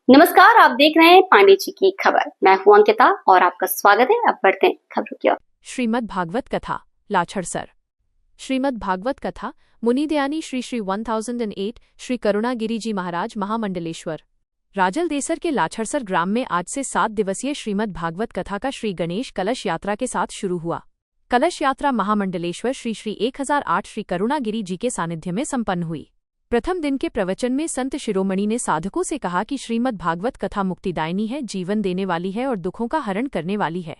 नमस्कार, आप देख रहे हैं पांडे जी की खबर। मैं हूं अंकिता और आपका स्वागत है। अब बढ़ते हैं खबरों की ओर। श्रीमद् भागवत कथा लाछड़सर। श्रीमद् भागवत कथा मुनिदयानी श्री श्री 1008 श्री करुणागिरी जी महाराज महामंडलेश्वर राजल देसर के लाछड़सर ग्राम में आज से 7 दिवसीय श्रीमद् भागवत कथा का श्री गणेश कलश यात्रा के साथ शुरू हुआ। कलश यात्रा महामंडलेश्वर श्री श्री 1008 श्री करुणागिरी जी के सानिध्य में संपन्न हुई। प्रथम दिन के प्रवचन में संत शिरोमणि ने साधकों से कहा कि श्रीमद् भागवत कथा मुक्तिदायिनी है, जीवन देने वाली है और दुखों का हरण करने वाली है।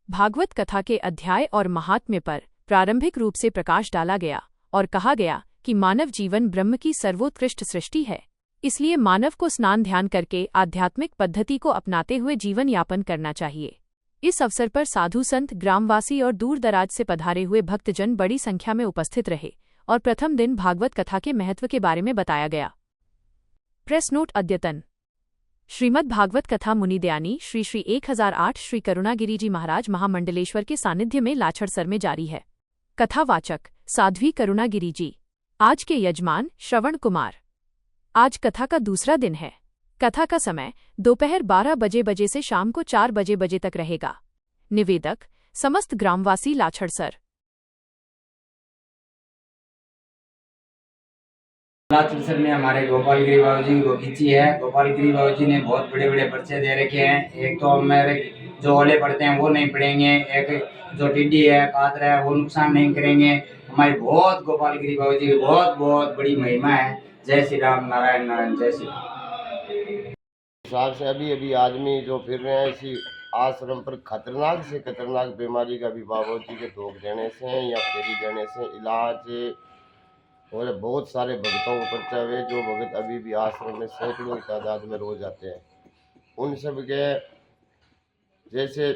भागवत कथा के अध्याय और महात्म्य पर प्रारंभिक रूप से प्रकाश डाला गया और कहा गया कि मानव जीवन ब्रह्म की सर्वोत्कृष्ट सृष्टि है, इसलिए मानव को स्नान ध्यान करके आध्यात्मिक पद्धति को अपनाते हुए जीवन यापन करना चाहिए। इस अवसर पर साधु संत, ग्रामवासी और दूर दराज से पधारे हुए भक्तजन बड़ी संख्या में उपस्थित रहे और प्रथम दिन भागवत कथा के महत्व के बारे में बताया गया। प्रेस नोट अद्यतन। श्रीमद् भागवत कथा मुनिदयानी श्री श्री 1008 श्री करुणागिरी जी महाराज महामंडलेश्वर के सानिध्य में लाछड़सर में जारी है। कथावाचक साध्वी करुणागिरी जी। आज के यजमान श्रवण कुमार। आज कथा का दूसरा दिन है। कथा का समय दोपहर 12 बजे से शाम को 4 बजे तक रहेगा। निवेदक समस्त ग्रामवासी लाछड़सर। लाछड़सर में हमारे गोपालगिरी बाबू जी की बगीची है। गोपालगिरी बाबू जी ने बहुत बड़े बड़े पर्चे दे रखे हैं। एक तो हमारे जो ओले पड़ते हैं वो नहीं पड़ेंगे, एक जो टिड्डी है, कातरा है, वो नुकसान नहीं करेंगे। हमारी बहुत गोपालगिरी बाबू जी की बहुत बहुत बड़ी महिमा है। जय श्री राम, नारायण नारायण, जय श्री राम। हिसाब से अभी अभी आदमी जो फिर रहे हैं इसी आश्रम पर खतरनाक से खतरनाक बीमारी का भी बाबा जी के धोख देने से या फेरी देने से इलाज और बहुत सारे भक्तों को पर्चा हुए जो भगत अभी भी आश्रम में सैकड़ों की तादाद में रोज आते हैं। उन सब के जैसे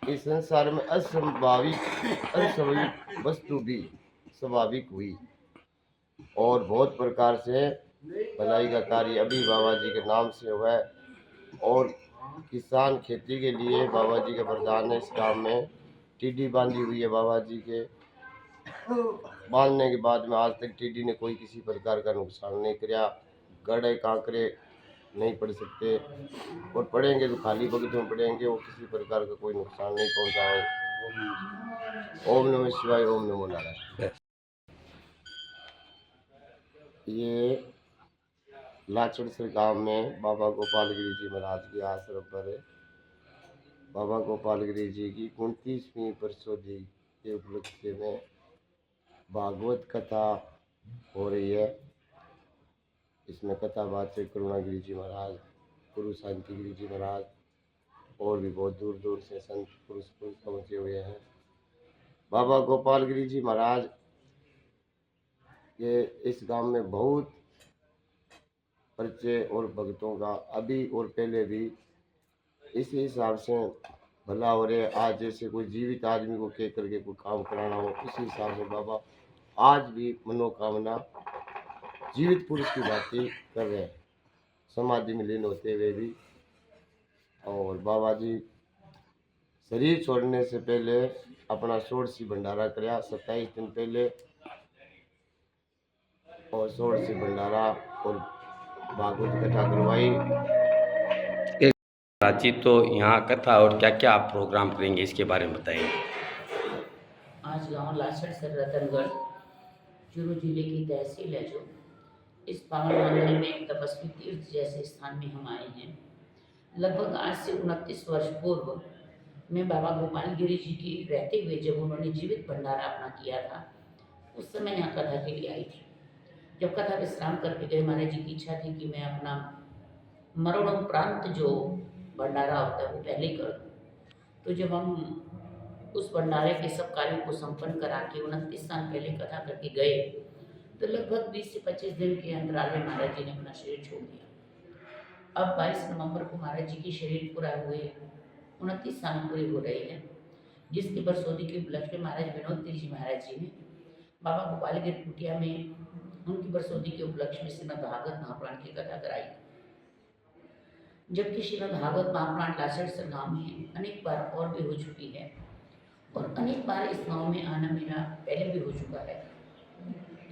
इस संसार में अस्वाभाविक वस्तु भी स्वाभाविक हुई और बहुत प्रकार से भलाई का कार्य अभी बाबा जी के नाम से हुआ है। और किसान खेती के लिए बाबा जी के वरदान है। इस गाँव में टिड्डी बांधी हुई है। बाबा जी के बांधने के बाद में आज तक टिड्डी ने कोई किसी प्रकार का नुकसान नहीं किया। गड़े कांकरे नहीं पड़ सकते और पड़ेंगे तो खाली बगीचे में पड़ेंगे, वो किसी प्रकार का कोई नुकसान नहीं पहुंचाए। ओम नमः शिवाय, ओम नमो नारायण। ये लाछड़सर गांव में बाबा गोपालगिरी जी महाराज के आश्रम पर बाबा गोपालगिरी जी की 29वीं वर्षोत्सव के उपलक्ष्य में भागवत कथा हो रही है। इसमें कथावाचक करुणागिरी जी महाराज, गुरु शांतिगिरी जी महाराज और भी बहुत दूर दूर से संत पुरुष पहुँचे हुए हैं। बाबा गोपालगिरी जी महाराज के इस गांव में बहुत परिचय और भक्तों का अभी और पहले भी इसी हिसाब से भला हो रहे। आज जैसे कोई जीवित आदमी को कह करके कोई काम कराना हो, इसी हिसाब से बाबा आज भी मनोकामना जीवित पुरुष की भांति कर रहे हैं, समाधि में लीन होते हुए भी। और बाबा जी शरीर छोड़ने से पहले अपना षोडशी भंडारा कराया 27 दिन पहले, और षोडशी भंडारा और भागवत कथा करवाई। बातचीत तो यहाँ कथा और क्या क्या आप प्रोग्राम करेंगे इसके बारे में बताइए। आज गांव लाछड़सर रतनगढ़ चूरू जिले की तहसील है, जो इस पावन मंडल में तपस्वी तीर्थ जैसे स्थान में हम आए हैं। लगभग आज से 29 वर्ष पूर्व मैं बाबा गोपालगिरी जी की रहते हुए जब उन्होंने जीवित भंडारा अपना किया था, उस समय यहाँ कथा के लिए आई थी। जब कथा विश्राम करके गए, महाराज जी की इच्छा थी कि मैं अपना मरणोपरांत जो भंडारा होता है वो पहले ही कर दूँ। तो जब हम उस भंडारे के सब कार्यों को संपन्न करा के 29 साल पहले कथा करके गए, तो लगभग 20 से 25 दिन के अंतराल में महाराज जी ने अपना शरीर छोड़ दिया। अब 22 नवंबर को महाराज जी की शरीर पूरा हुए 29 साल पूरे हो रहे हैं, जिसके बरसोदी के उपलक्ष्य में महाराज विनोद गिरी जी महाराज जी ने बाबा गोपालगिरी कुटिया में उनकी बरसोदी के उपलक्ष्य में श्रीमद् भागवत महापुराण की कथा कराई। जबकि श्रीमद् भागवत महापुराण लाछड़सर गाँव में अनेक बार और भी हो चुकी है और अनेक बार इस गांव में आना मेरा पहले भी हो चुका है।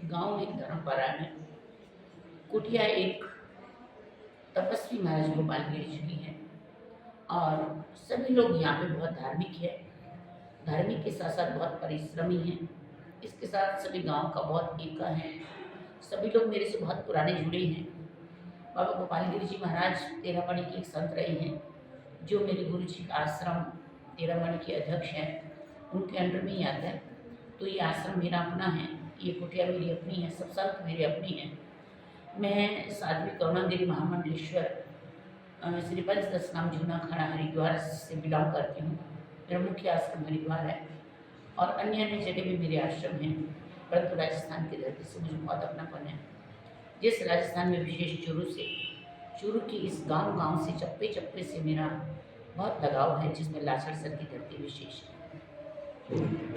गांव में एक धर्मपरायण है, कुटिया एक तपस्वी महाराज गोपाल गिरी जी हैं और सभी लोग यहाँ पे बहुत धार्मिक है, धार्मिक के साथ साथ बहुत परिश्रमी हैं। इसके साथ सभी गांव का बहुत एका है, सभी लोग मेरे से बहुत पुराने जुड़े हैं। बाबा गोपाल गिरी जी महाराज तेरामणि के एक संत रहे हैं, जो मेरे गुरु जी का आश्रम तेरामणि के अध्यक्ष हैं, उनके अंडर में ही आता है। तो ये आश्रम मेरा अपना है, ये कुटिया मेरी अपनी है, सब संत मेरे अपनी हैं। मैं साध्वी करुणागिरी महामंडलेश्वर श्री पंचदश नाम जूना खाना हरिद्वार से बिलोंग करती हूँ। मेरा मुख्य आश्रम हरिद्वार है और अन्य अन्य जगह भी मेरे आश्रम हैं, परंतु राजस्थान की धरती से मुझे बहुत अपनापन है। जिस राजस्थान में विशेष चूरू की इस गांव से चप्पे चप्पे से मेरा बहुत लगाव है, जिसमें लाछड़ सर की धरती विशेष है।